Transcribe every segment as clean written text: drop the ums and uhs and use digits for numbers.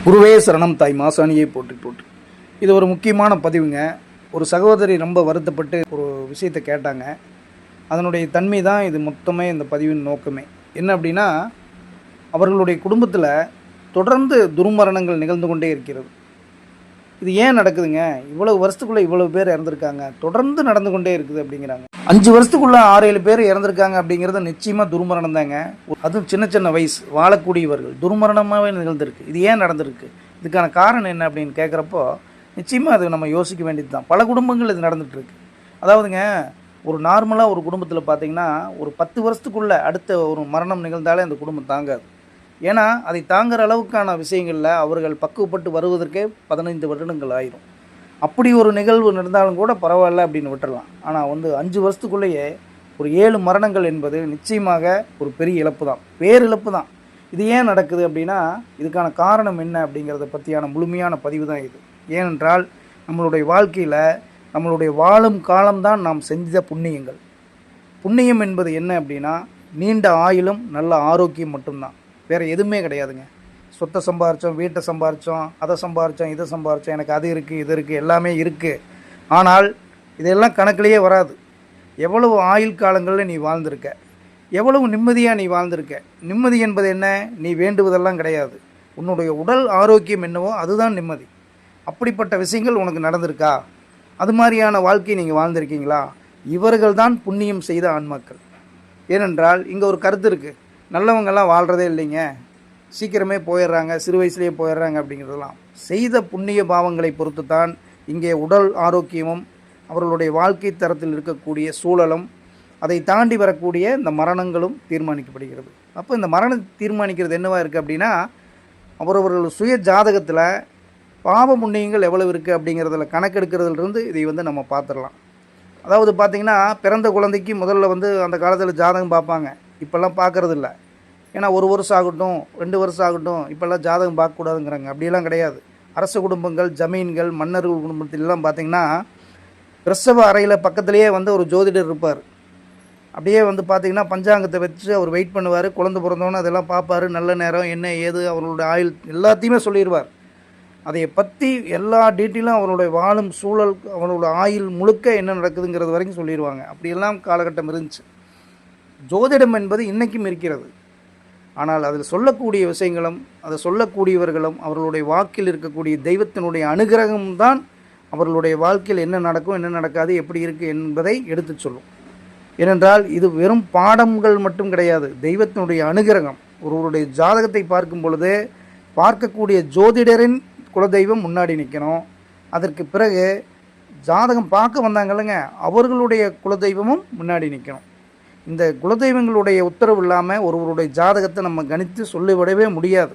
குருவே சரணம் தாய் மாசாணியை போற்றி போற்றி. இது ஒரு முக்கியமான பதிவுங்க. ஒரு சகோதரி ரொம்ப வருத்தப்பட்டு ஒரு விஷயத்தை கேட்டாங்க. அதனுடைய தன்மை தான் இது மொத்தமே இந்த பதிவின் நோக்கமே. என்ன அப்படின்னா, அவர்களுடைய குடும்பத்தில் தொடர்ந்து துர்மரணங்கள் நிகழ்ந்து கொண்டே இருக்கிறது. இது ஏன் நடக்குதுங்க? இவ்வளவு வருஷத்துக்குள்ளே இவ்வளவு பேர் இறந்துருக்காங்க, தொடர்ந்து நடந்து கொண்டே இருக்குது அப்படிங்கிறாங்க. 5 வருஷத்துக்குள்ளே 6-7 பேர் இறந்துருக்காங்க அப்படிங்கிறது நிச்சயமாக துர்மரணம் தாங்க. அதுவும் சின்ன சின்ன வயசு வாழக்கூடியவர்கள் துர்மரணமாகவே நிகழ்ந்திருக்கு. இது ஏன் நடந்திருக்கு, இதுக்கான காரணம் என்ன அப்படின்னு கேட்குறப்போ நிச்சயமாக அது நம்ம யோசிக்க வேண்டியது தான். பல குடும்பங்கள் இது நடந்துகிட்ருக்கு. அதாவதுங்க, ஒரு நார்மலாக ஒரு குடும்பத்தில் பார்த்திங்கன்னா ஒரு 10 வருஷத்துக்குள்ளே அடுத்த ஒரு மரணம் நிகழ்ந்தாலே அந்த குடும்பம் தாங்காது. ஏன்னா அதை தாங்குகிற அளவுக்கான விஷயங்களில் அவர்கள் பக்குவப்பட்டு வருவதற்கே 15 வருடங்கள் ஆயிரும். அப்படி ஒரு நிகழ்வு நடந்தாலும் கூட பரவாயில்ல அப்படின்னு விட்டுடலாம். ஆனால் 5 வருஷத்துக்குள்ளேயே ஒரு 7 மரணங்கள் என்பது நிச்சயமாக ஒரு பெரிய இழப்பு தான், பேரிழப்பு தான். இது ஏன் நடக்குது அப்படின்னா, இதுக்கான காரணம் என்ன அப்படிங்கிறத பற்றியான முழுமையான பதிவு தான் இது. ஏனென்றால் நம்மளுடைய வாழ்க்கையில் நம்மளுடைய வாழும் காலம்தான் நாம் செஞ்ச புண்ணியங்கள். புண்ணியம் என்பது என்ன அப்படின்னா, நீண்ட ஆயுளும் நல்ல ஆரோக்கியம் மட்டும்தான், வேறு எதுவுமே கிடையாதுங்க. சொத்தை சம்பாரித்தோம், வீட்டை சம்பாரித்தோம், அதை சம்பாரித்தோம், இதை சம்பாரித்தோம், எனக்கு அது இருக்குது இது இருக்குது எல்லாமே இருக்குது. ஆனால் இதெல்லாம் கணக்கிலேயே வராது. எவ்வளவு ஆயுள் காலங்களில் நீ வாழ்ந்திருக்க, எவ்வளவு நிம்மதியாக நீ வாழ்ந்திருக்க. நிம்மதி என்பது என்ன? நீ வேண்டுவதெல்லாம் கிடையாது. உன்னுடைய உடல் ஆரோக்கியம் என்னவோ அதுதான் நிம்மதி. அப்படிப்பட்ட விஷயங்கள் உனக்கு நடந்திருக்கா? அது மாதிரியான வாழ்க்கையை நீங்கள் வாழ்ந்திருக்கீங்களா? இவர்கள் தான் புண்ணியம் செய்த ஆன்மாக்கள். ஏனென்றால் இங்கே ஒரு கருத்து இருக்குது, நல்லவங்கள்லாம் வாழ்கிறதே இல்லைங்க, சீக்கிரமே போயிடுறாங்க, சிறு வயசுலேயே போயிடுறாங்க அப்படிங்கிறதெல்லாம் செய்த புண்ணிய பாவங்களை பொறுத்து தான் இங்கே உடல் ஆரோக்கியமும் அவர்களுடைய வாழ்க்கை தரத்தில் இருக்கக்கூடிய சூழலும் அதை தாண்டி வரக்கூடிய இந்த மரணங்களும் தீர்மானிக்கப்படுகிறது. அப்போ இந்த மரணம் தீர்மானிக்கிறது என்னவாக இருக்குது அப்படின்னா, அவரவர்கள் சுய ஜாதகத்தில் பாவ புண்ணியங்கள் எவ்வளவு இருக்குது அப்படிங்கிறதுல கணக்கெடுக்கிறதுலேருந்து இதை நம்ம பார்த்துடலாம். அதாவது பார்த்திங்கன்னா, பிறந்த குழந்தைக்கு முதல்ல அந்த காலத்தில் ஜாதகம் பார்ப்பாங்க, இப்போல்லாம் பார்க்குறதில்ல. ஏன்னா 1 வருஷம் ஆகட்டும் 2 வருஷம் ஆகட்டும் இப்போல்லாம் ஜாதகம் பார்க்கக்கூடாதுங்கிறாங்க. அப்படியெல்லாம் கிடையாது. அரச குடும்பங்கள், ஜமீன்கள், மன்னர்கள் குடும்பத்திலலாம் பார்த்திங்கன்னா பிரசவ அறையில் பக்கத்துலேயே ஒரு ஜோதிடர் இருப்பார். அப்படியே பார்த்திங்கன்னா பஞ்சாங்கத்தை வச்சு அவர் வெயிட் பண்ணுவார். குழந்தை பிறந்தோன்னு அதெல்லாம் பார்ப்பார், நல்ல நேரம் என்ன ஏது அவர்களுடைய ஆயுள் எல்லாத்தையுமே சொல்லிடுவார். அதை பற்றி எல்லா டீட்டெயிலும் அவருடைய வாழும் சூழல், அவனோட ஆயுள் முழுக்க என்ன நடக்குதுங்கிறது வரைக்கும் சொல்லிடுவாங்க. அப்படியெல்லாம் காலகட்டம் இருந்துச்சு. ஜோதிடம் என்பது இன்றைக்கும் இருக்கிறது. ஆனால் அதில் சொல்லக்கூடிய விஷயங்களும் அதை சொல்லக்கூடியவர்களும் அவர்களுடைய வாக்கில் இருக்கக்கூடிய தெய்வத்தினுடைய அனுகிரகம் தான் அவர்களுடைய வாழ்க்கையில் என்ன நடக்கும் என்ன நடக்காது எப்படி இருக்குது என்பதை எடுத்து சொல்லும். ஏனென்றால் இது வெறும் பாடங்கள் மட்டும் கிடையாது, தெய்வத்தினுடைய அனுகிரகம். ஒருவருடைய ஜாதகத்தை பார்க்கும் பொழுது பார்க்கக்கூடிய ஜோதிடரின் குலதெய்வம் முன்னாடி நிற்கணும். அதற்கு பிறகு ஜாதகம் பார்க்க வந்தாங்கல்லங்க, அவர்களுடைய குலதெய்வமும் முன்னாடி நிற்கணும். இந்த குலதெய்வங்களுடைய உத்தரவு இல்லாமல் ஒருவருடைய ஜாதகத்தை நம்ம கணித்து சொல்லிவிடவே முடியாது.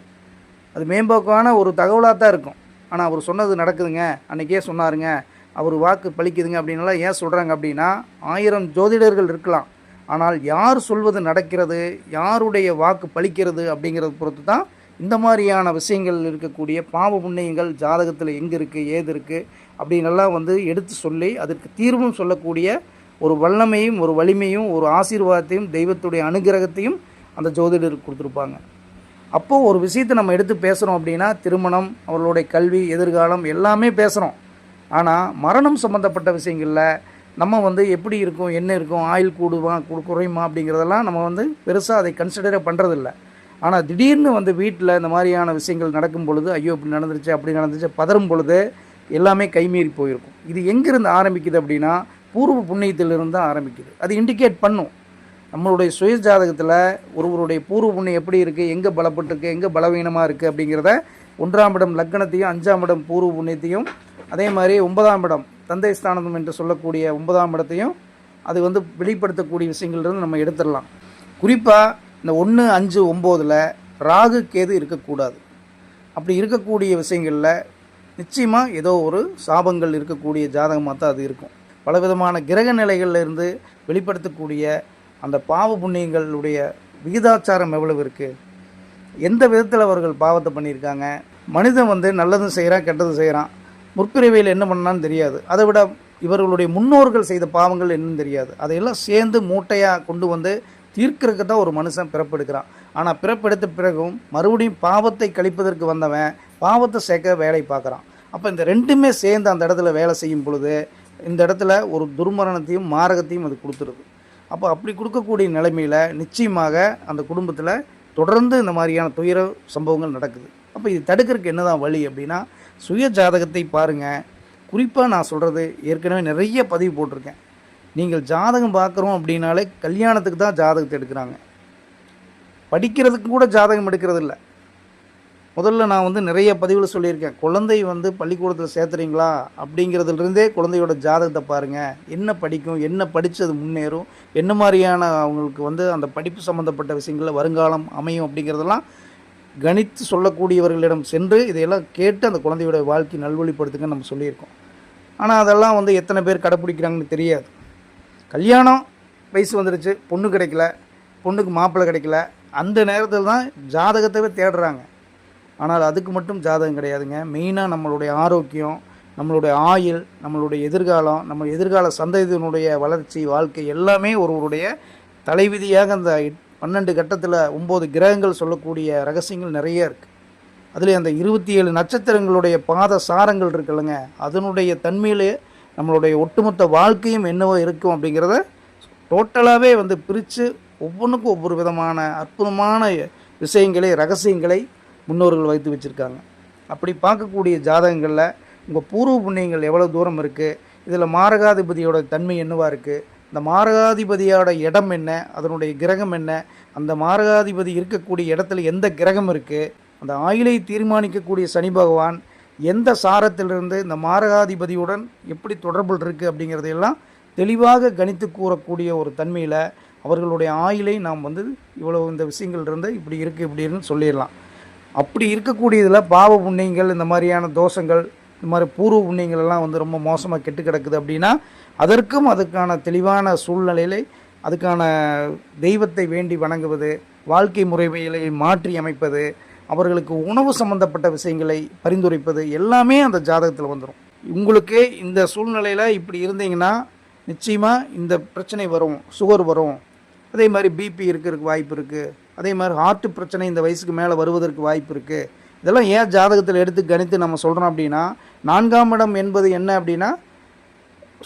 அது மேம்போக்கான ஒரு தகவலாக தான் இருக்கும். ஆனால் அவர் சொன்னது நடக்குதுங்க, அன்றைக்கே சொன்னாருங்க, அவர் வாக்கு பலிக்குதுங்க அப்படின்லாம் ஏன் சொல்கிறாங்க அப்படின்னா, 1000 ஜோதிடர்கள் இருக்கலாம், ஆனால் யார் சொல்வது நடக்கிறது, யாருடைய வாக்கு பலிக்கிறது அப்படிங்கிறத பொறுத்து தான் இந்த மாதிரியான விஷயங்கள் இருக்கக்கூடிய பாவ புண்ணியங்கள் ஜாதகத்தில் எங்கே இருக்குது ஏது இருக்குது அப்படின்னெல்லாம் எடுத்து சொல்லி அதற்கு தீர்வும் சொல்லக்கூடிய ஒரு வல்லமையும் ஒரு வலிமையும் ஒரு ஆசீர்வாதத்தையும் தெய்வத்துடைய அனுகிரகத்தையும் அந்த ஜோதிடருக்கு கொடுத்துருப்பாங்க. அப்போது ஒரு விஷயத்தை நம்ம எடுத்து பேசுகிறோம் அப்படின்னா, திருமணம், அவர்களுடைய கல்வி, எதிர்காலம் எல்லாமே பேசுகிறோம். ஆனால் மரணம் சம்மந்தப்பட்ட விஷயங்களில் நம்ம எப்படி இருக்கும், என்ன இருக்கும், ஆயுள் குறையுமா அப்படிங்கிறதெல்லாம் நம்ம பெருசாக அதை கன்சிடரே பண்ணுறதில்ல. ஆனால் திடீர்னு வீட்டில் இந்த மாதிரியான விஷயங்கள் நடக்கும் பொழுது, ஐயோ இப்படி நடந்துருச்சு அப்படி நடந்துச்சு பதறும் பொழுது எல்லாமே கைமீறி போயிருக்கும். இது எங்கேருந்து ஆரம்பிக்குது அப்படின்னா, பூர்வ புண்ணியத்திலிருந்து தான் ஆரம்பிக்குது. அது இண்டிகேட் பண்ணும் நம்மளுடைய சுய ஜாதகத்தில் ஒருவருடைய பூர்வ புண்ணியம் எப்படி இருக்குது, எங்கே பலப்பட்டுருக்கு, எங்கே பலவீனமாக இருக்குது அப்படிங்கிறத 1ஆம் இடம் லக்னத்தையும் 5ஆம் இடம் பூர்வ புண்ணியத்தையும் அதே மாதிரி 9ஆம் இடம் தந்தை ஸ்தானம் என்று சொல்லக்கூடிய 9ஆம் இடத்தையும் அது வெளிப்படுத்தக்கூடிய விஷயங்கள்லேருந்து நம்ம எடுத்துடலாம். குறிப்பாக இந்த 1, 5, 9 ராகு கேது இருக்கக்கூடாது. அப்படி இருக்கக்கூடிய விஷயங்களில் நிச்சயமாக ஏதோ ஒரு சாபங்கள் இருக்கக்கூடிய ஜாதகமாக தான் அது இருக்கும். பலவிதமான கிரக நிலைகளிலிருந்து வெளிப்படுத்தக்கூடிய அந்த பாவ புண்ணியங்களுடைய விகிதாச்சாரம் எவ்வளவு இருக்குது, எந்த விதத்தில் அவர்கள் பாவத்தை பண்ணியிருக்காங்க. மனிதன் நல்லதும் செய்கிறான் கெட்டதும் செய்கிறான், முற்பிறவியில் என்ன பண்ணான்னு தெரியாது. அதை விட இவர்களுடைய முன்னோர்கள் செய்த பாவங்கள் என்னன்னு தெரியாது. அதையெல்லாம் சேர்ந்து மூட்டையாக கொண்டு தீர்க்கிறதுக்கு தான் ஒரு மனுஷன் பிறப்பெடுக்கிறான். ஆனால் பிறப்பெடுத்த பிறகும் மறுபடியும் பாவத்தை கழிப்பதற்கு வந்தவன் பாவத்தை சேர்க்க வேலை பார்க்குறான். அப்போ இந்த ரெண்டுமே சேர்ந்து அந்த இடத்துல வேலை செய்யும் பொழுது இந்த இடத்துல ஒரு துர்மரணத்தையும் மாரகத்தையும் அது கொடுத்துருது. அப்போ அப்படி கொடுக்கக்கூடிய நிலைமையில் நிச்சயமாக அந்த குடும்பத்தில் தொடர்ந்து இந்த மாதிரியான துயர சம்பவங்கள் நடக்குது. அப்போ இது தடுக்கிறதுக்கு என்ன தான் வழி அப்படின்னா, சுய ஜாதகத்தை பாருங்கள். குறிப்பாக நான் சொல்கிறது ஏற்கனவே நிறைய பதிவு போட்டிருக்கேன். நீங்கள் ஜாதகம் பார்க்குறோம் அப்படின்னாலே கல்யாணத்துக்கு தான் ஜாதகத்தை எடுக்கிறாங்க, படிக்கிறதுக்கு கூட ஜாதகம் எடுக்கிறது இல்லை. முதல்ல நான் நிறைய பதிவில் சொல்லியிருக்கேன், குழந்தை பள்ளிக்கூடத்தில் சேர்த்துறீங்களா அப்படிங்கிறதுலேருந்தே குழந்தையோட ஜாதகத்தை பாருங்கள். என்ன படிக்கும், என்ன படித்து அது முன்னேறும், என்ன மாதிரியான அவங்களுக்கு அந்த படிப்பு சம்மந்தப்பட்ட விஷயங்களில் வருங்காலம் அமையும் அப்படிங்கிறதெல்லாம் கணித்து சொல்லக்கூடியவர்களிடம் சென்று இதையெல்லாம் கேட்டு அந்த குழந்தையோட வாழ்க்கை நல்வழிப்படுத்துங்கன்னு நம்ம சொல்லியிருக்கோம். ஆனால் அதெல்லாம் எத்தனை பேர் கடைப்பிடிக்கிறாங்கன்னு தெரியாது. கல்யாணம் வயசு வந்துடுச்சு, பொண்ணு கிடைக்கல, பொண்ணுக்கு மாப்பிள்ளை கிடைக்கல, அந்த நேரத்தில் தான் ஜாதகத்தவே தேடுறாங்க. ஆனால் அதுக்கு மட்டும் ஜாதகம் கிடையாதுங்க. மெயினாக நம்மளுடைய ஆரோக்கியம், நம்மளுடைய ஆயுள், நம்மளுடைய எதிர்காலம், நம்ம எதிர்கால சந்ததியினுடைய வளர்ச்சி, வாழ்க்கை எல்லாமே ஒருவருடைய தலைவிதியாக அந்த 12 கட்டத்தில் 9 கிரகங்கள் சொல்லக்கூடிய ரகசியங்கள் நிறைய இருக்குது. அதில் அந்த 27 நட்சத்திரங்களுடைய பாத சாரங்கள் இருக்குல்லங்க, அதனுடைய தன்மையிலே நம்மளுடைய ஒட்டுமொத்த வாழ்க்கையும் என்னவோ இருக்கும் அப்படிங்கிறத டோட்டலாகவே பிரித்து ஒவ்வொன்றுக்கும் ஒவ்வொரு விதமான அற்புதமான விஷயங்களை, ரகசியங்களை முன்னோர்கள் வைத்து வச்சுருக்காங்க. அப்படி பார்க்கக்கூடிய ஜாதகங்களில் உங்கள் பூர்வ புண்ணியங்கள் எவ்வளோ தூரம் இருக்குது, இதில் மாரகாதிபதியோட தன்மை என்னவாக இருக்குது, இந்த மாரகாதிபதியோட இடம் என்ன, அதனுடைய கிரகம் என்ன, அந்த மாரகாதிபதி இருக்கக்கூடிய இடத்துல எந்த கிரகம் இருக்குது, அந்த ஆயுளை தீர்மானிக்கக்கூடிய சனி பகவான் எந்த சாரத்திலிருந்து இந்த மாரகாதிபதியுடன் எப்படி தொடர்பு இருக்குது அப்படிங்கிறதையெல்லாம் தெளிவாக கணித்து கூறக்கூடிய ஒரு தன்மையில் அவர்களுடைய ஆயுளை நாம் இவ்வளோ இந்த விஷயங்கள்லேருந்து இப்படி இருக்குது இப்படின்னு சொல்லிடலாம். அப்படி இருக்கக்கூடியதில் பாவ புண்ணியங்கள், இந்த மாதிரியான தோஷங்கள், இந்த மாதிரி பூர்வ புண்ணியங்கள் எல்லாம் ரொம்ப மோசமாக கெட்டு கிடக்குது அப்படின்னா அதற்கும் அதுக்கான தெளிவான சூழ்நிலையிலே அதுக்கான தெய்வத்தை வேண்டி வணங்குவது, வாழ்க்கை முறைமைகளை மாற்றி அமைப்பது, அவர்களுக்கு உணவு சம்பந்தப்பட்ட விஷயங்களை பரிந்துரைப்பது எல்லாமே அந்த ஜாதகத்தில் வந்துடும். உங்களுக்கு இந்த சூழ்நிலையில் இப்படி இருந்தீங்கன்னா நிச்சயமாக இந்த பிரச்சனை வரும், சுகர் வரும், அதே மாதிரி பிபி இருக்கிறதுக்கு வாய்ப்பு இருக்குது, அதே மாதிரி ஹார்ட் பிரச்சனை இந்த வயசுக்கு மேலே வருவதற்கு வாய்ப்பு இருக்குது. இதெல்லாம் ஏன் ஜாதகத்தில் எடுத்து கணித்து நம்ம சொல்கிறோம் அப்படின்னா, 4ஆம் இடம் என்பது என்ன அப்படின்னா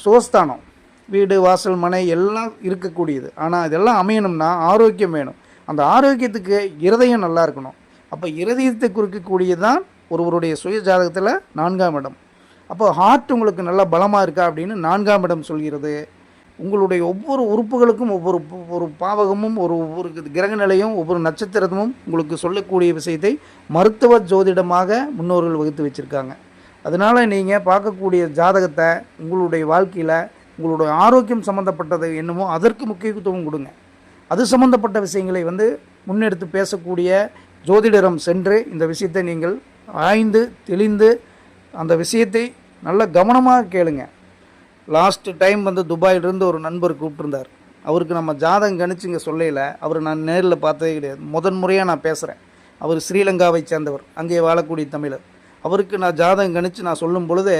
சுகஸ்தானம், வீடு வாசல் மனை எல்லாம் இருக்கக்கூடியது. ஆனால் இதெல்லாம் அமையணும்னா ஆரோக்கியம் வேணும். அந்த ஆரோக்கியத்துக்கு இருதயம் நல்லா இருக்கணும். அப்போ இருதயத்தை குறிக்கக்கூடியது தான் ஒருவருடைய சுய ஜாதகத்தில் 4ஆம் இடம். அப்போ ஹார்ட் உங்களுக்கு நல்லா பலமாக இருக்கா அப்படின்னு 4ஆம் இடம் சொல்கிறது. உங்களுடைய ஒவ்வொரு உறுப்புகளுக்கும் ஒவ்வொரு பாவகமும் ஒவ்வொரு கிரக நிலையும் ஒவ்வொரு நட்சத்திரமும் உங்களுக்கு சொல்லக்கூடிய விஷயத்தை மருத்துவ ஜோதிடமாக முன்னோர்கள் வகுத்து வச்சுருக்காங்க. அதனால் நீங்கள் பார்க்கக்கூடிய ஜாதகத்தை உங்களுடைய வாழ்க்கையில் உங்களுடைய ஆரோக்கியம் சம்மந்தப்பட்டது என்னமோ அதற்கு முக்கியத்துவம் கொடுங்க. அது சம்மந்தப்பட்ட விஷயங்களை முன்னெடுத்து பேசக்கூடிய ஜோதிடரம் சென்று இந்த விஷயத்தை நீங்கள் ஆய்ந்து தெளிந்து அந்த விஷயத்தை நல்ல கவனமாக கேளுங்க. லாஸ்ட் டைம் துபாயிலிருந்து ஒரு நண்பர் கூப்பிட்டுருந்தார். அவருக்கு நம்ம ஜாதகம் கணிச்சு இங்கே சொல்லையில் அவர் நான் நேரில் பார்த்ததே கிடையாது. முறையாக நான் பேசுகிறேன். அவர் ஸ்ரீலங்காவை சேர்ந்தவர், அங்கே வாழக்கூடிய தமிழர். அவருக்கு நான் ஜாதகம் கணிச்சு நான் சொல்லும் பொழுது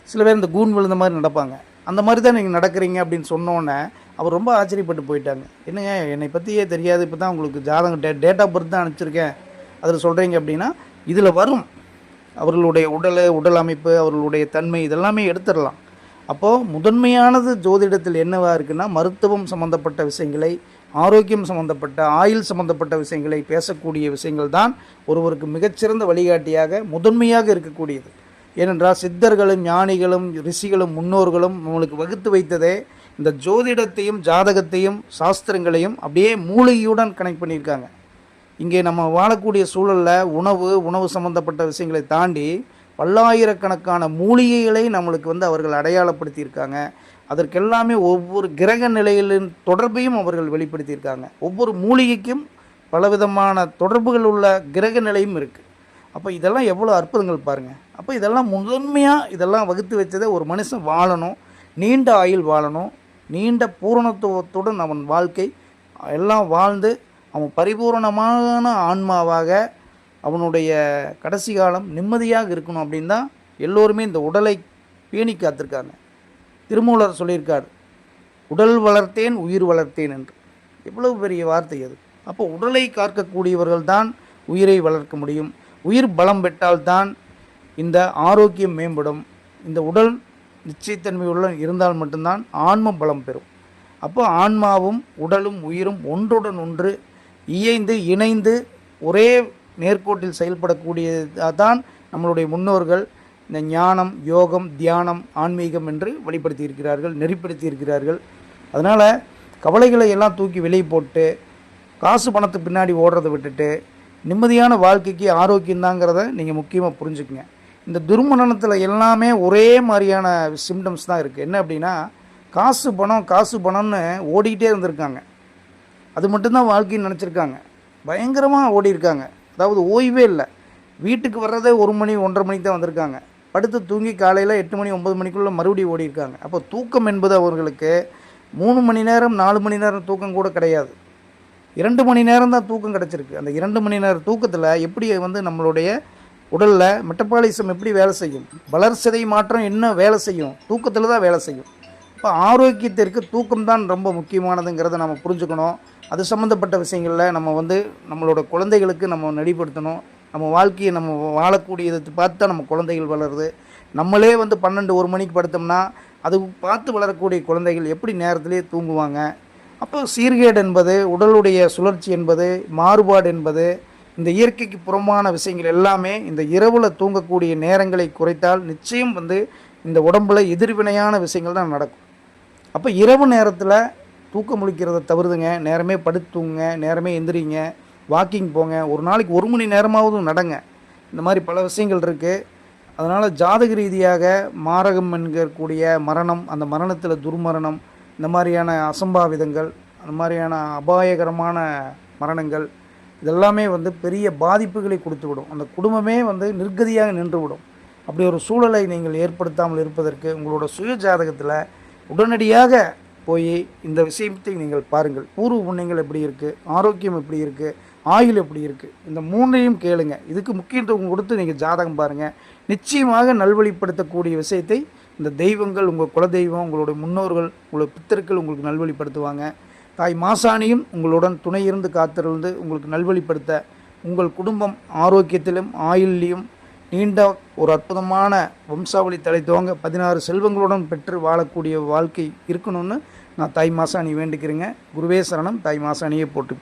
சில பேர் இந்த கூன் விழுந்த மாதிரி நடப்பாங்க. அந்த மாதிரி தான் நீங்கள் நடக்கிறீங்க அப்படின்னு சொன்னோன்னே அவர் ரொம்ப ஆச்சரியப்பட்டு போயிட்டாங்க. என்னங்க என்னை பற்றியே தெரியாது, இப்போ தான் உங்களுக்கு ஜாதகம் டேட் ஆஃப் பர்த் தான் அனுப்பிச்சிருக்கேன், அதில் சொல்கிறீங்க அப்படின்னா இதில் வரும் அவர்களுடைய உடல் அமைப்பு, அவர்களுடைய தன்மை இதெல்லாமே எடுத்துடலாம். அப்போது முதன்மையானது ஜோதிடத்தில் என்னவாக இருக்குன்னா மருத்துவம் சம்மந்தப்பட்ட விஷயங்களை, ஆரோக்கியம் சம்மந்தப்பட்ட ஆயுள் சம்மந்தப்பட்ட விஷயங்களை பேசக்கூடிய விஷயங்கள் தான் ஒருவருக்கு மிகச்சிறந்த வழிகாட்டியாக முதன்மையாக இருக்கக்கூடியது. ஏனென்றால் சித்தர்களும் ஞானிகளும் ரிஷிகளும் முன்னோர்களும் நம்மளுக்கு வகுத்து வைத்ததே இந்த ஜோதிடத்தையும் ஜாதகத்தையும் சாஸ்திரங்களையும் அப்படியே மூலிகையுடன் கனெக்ட் பண்ணியிருக்காங்க. இங்கே நம்ம வாழக்கூடிய சூழலில் உணவு சம்மந்தப்பட்ட விஷயங்களை தாண்டி பல்லாயிரக்கணக்கான மூலிகைகளை நம்மளுக்கு அவர்கள் அடையாளப்படுத்தியிருக்காங்க. அதற்கெல்லாமே ஒவ்வொரு கிரக நிலைகளின் தொடர்பையும் அவர்கள் வெளிப்படுத்தியிருக்காங்க. ஒவ்வொரு மூலிகைக்கும் பலவிதமான தொடர்புகள் உள்ள கிரக நிலையும் இருக்குது. அப்போ இதெல்லாம் எவ்வளோ அற்புதங்கள் பாருங்கள். அப்போ இதெல்லாம் முதன்மையாக இதெல்லாம் வகுத்து வச்சதை ஒரு மனுஷன் வாழணும், நீண்ட ஆயுள் வாழணும், நீண்ட பூரணத்துவத்துடன் அவன் வாழ்க்கை எல்லாம் வாழ்ந்து அவன் பரிபூரணமான ஆன்மாவாக அவனுடைய கடைசி காலம் நிம்மதியாக இருக்கணும் அப்படின்னு தான் எல்லோருமே இந்த உடலை பேணி காத்திருக்காங்க. திருமூலர் சொல்லியிருக்கார், உடல் வளர்த்தேன் உயிர் வளர்த்தேன் என்று. எவ்வளவு பெரிய வார்த்தை அது. அப்போ உடலை காக்கக்கூடியவர்கள் தான் உயிரை வளர்க்க முடியும். உயிர் பலம் பெற்றால்தான் இந்த ஆரோக்கியம் மேம்படும். இந்த உடல் நிச்சயத்தன்மையுள்ள இருந்தால் மட்டும்தான் ஆன்ம பலம் பெறும். அப்போ ஆன்மாவும் உடலும் உயிரும் ஒன்றுடன் ஒன்று இணைந்து ஒரே நேர்கோட்டில் செயல்படக்கூடியதான் நம்மளுடைய முன்னோர்கள் இந்த ஞானம், யோகம், தியானம், ஆன்மீகம் என்று வெளிப்படுத்தி இருக்கிறார்கள், நெறிப்படுத்தி இருக்கிறார்கள். அதனால் கவலைகளை எல்லாம் தூக்கி வெளியே போட்டு காசு பணத்துக்கு பின்னாடி ஓடுறதை விட்டுட்டு நிம்மதியான வாழ்க்கைக்கு ஆரோக்கியம்தாங்கிறத நீங்கள் முக்கியமாக புரிஞ்சுக்குங்க. இந்த துர்மரணத்தில் எல்லாமே ஒரே மாதிரியான சிம்டம்ஸ் தான் இருக்குது. என்ன அப்படின்னா, காசு பணம்னு ஓடிக்கிட்டே இருந்திருக்காங்க. அது மட்டும்தான் வாழ்க்கைன்னு நினச்சிருக்காங்க. பயங்கரமாக ஓடி இருக்காங்க. அதாவது ஓய்வே இல்லை. வீட்டுக்கு வர்றதே 1 மணி 1:30 மணிக்கு தான் வந்திருக்காங்க. படுத்து தூங்கி காலையில் 8 மணி 9 மணிக்குள்ளே மறுபடியும் ஓடி இருக்காங்க. அப்போ தூக்கம் என்பது அவர்களுக்கு 3 மணி நேரம் 4 மணி நேரம் தூக்கம் கூட கிடையாது. 2 மணி நேரம் தான் தூக்கம் கிடச்சிருக்கு. அந்த 2 மணி நேரம் தூக்கத்தில் எப்படி நம்மளுடைய உடலில் மெட்டபாலிசம் எப்படி வேலை செய்யும், வளர்சிதை மாற்றம் என்ன வேலை செய்யும், தூக்கத்தில் தான் வேலை செய்யும். இப்போ ஆரோக்கியத்திற்கு தூக்கம்தான் ரொம்ப முக்கியமானதுங்கிறத நம்ம புரிஞ்சுக்கணும். அது சம்மந்தப்பட்ட விஷயங்களில் நம்மளோட குழந்தைகளுக்கு நம்ம நெறிப்படுத்தணும். நம்ம வாழ்க்கையை நம்ம வாழக்கூடியதை பார்த்து தான் நம்ம குழந்தைகள் வளருது. நம்மளே 12 1 மணிக்கு படுத்தோம்னா அது பார்த்து வளரக்கூடிய குழந்தைகள் எப்படி நேரத்திலே தூங்குவாங்க. அப்போ சீர்கேடு என்பது, உடலுடைய சுழற்சி என்பது, மாறுபாடு என்பது, இந்த இயற்கைக்கு புறமான விஷயங்கள் எல்லாமே இந்த இரவில் தூங்கக்கூடிய நேரங்களை குறைத்தால் நிச்சயம் இந்த உடம்புல எதிர்வினையான விஷயங்கள் தான் நடக்கும். அப்போ இரவு நேரத்தில் தூக்கம் முழிக்கிறத தவிர்த்துங்க. நேரமே படுத்து தூங்குங்க, நேரமே எந்திரிங்க, வாக்கிங் போங்க, ஒரு நாளைக்கு 1 மணி நேரமாவது நடங்க. இந்த மாதிரி பல விஷயங்கள் இருக்குது. அதனால் ஜாதக ரீதியாக மாரகம் என்கக்கூடிய மரணம், அந்த மரணத்தில் துர்மரணம், இந்த மாதிரியான அசம்பாவிதங்கள், அந்த மாதிரியான அபாயகரமான மரணங்கள் இதெல்லாமே பெரிய பாதிப்புகளை கொடுத்துவிடும். அந்த குடும்பமே நிர்கதியாக நின்றுவிடும். அப்படி ஒரு சூழலை நீங்கள் ஏற்படுத்தாமல் இருப்பதற்கு உங்களோட சுய ஜாதகத்தில் உடனடியாக போய் இந்த விஷயத்தை நீங்கள் பாருங்கள். பூர்வ புண்ணியங்கள் எப்படி இருக்குது, ஆரோக்கியம் எப்படி இருக்குது, ஆயுள் எப்படி இருக்குது, இந்த 3ஐயும் கேளுங்க. இதுக்கு முக்கியத்துவம் கொடுத்து நீங்கள் ஜாதகம் பாருங்கள். நிச்சயமாக நல்வழிப்படுத்தக்கூடிய விஷயத்தை இந்த தெய்வங்கள், உங்கள் குலதெய்வம், உங்களுடைய முன்னோர்கள், உங்களுடைய பித்தர்கள் உங்களுக்கு நல்வழிப்படுத்துவாங்க. தாய் மாசாணியும் உங்களுடன் துணை இருந்து காத்திருந்து உங்களுக்கு நல்வழிப்படுத்த உங்கள் குடும்பம் ஆரோக்கியத்திலும் ஆயுள்லையும் நீண்ட ஒரு அற்புதமான வம்சாவளி தலைத்துவங்க 16 செல்வங்களுடன் பெற்று வாழக்கூடிய வாழ்க்கை இருக்கணும்னு நான் தாய் மாசாணி வேண்டிக்கிறேங்க. குருவே சரணம். தாய் மாசாணியை போட்டு